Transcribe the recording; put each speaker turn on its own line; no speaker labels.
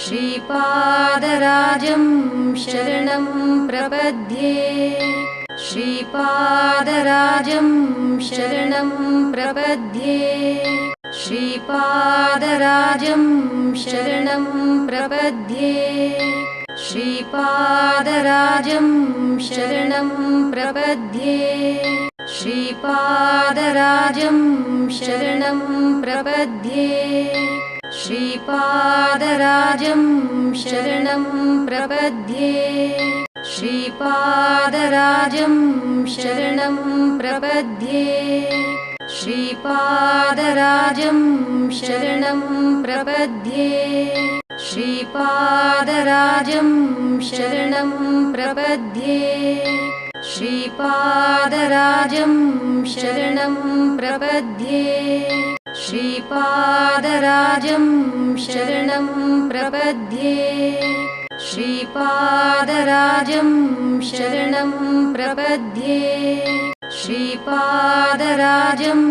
श्रीपादराजं शरणं प्रपद्ये श्रीपादराजं शरणं प्रपद्ये श्रीपादराजं शरणं प्रपद्ये श्रीपादराजं शरणं प्रपद्ये श्रीपादराजं शरणं प्रपद्ये श्रीपादराजं शरणं प्रपद्ये श्रीपादराजं शरणं प्रपद्ये श्रीपादराजं शरणं प्रपद्ये श्रीपादराजं शरणं प्रपद्ये श्रीपादराजं शरणं प्रपद्ये श्रीपादराजं शरणं प्रपद्ये श्रीपादराजं शरणं प्रपद्ये श्रीपादराजं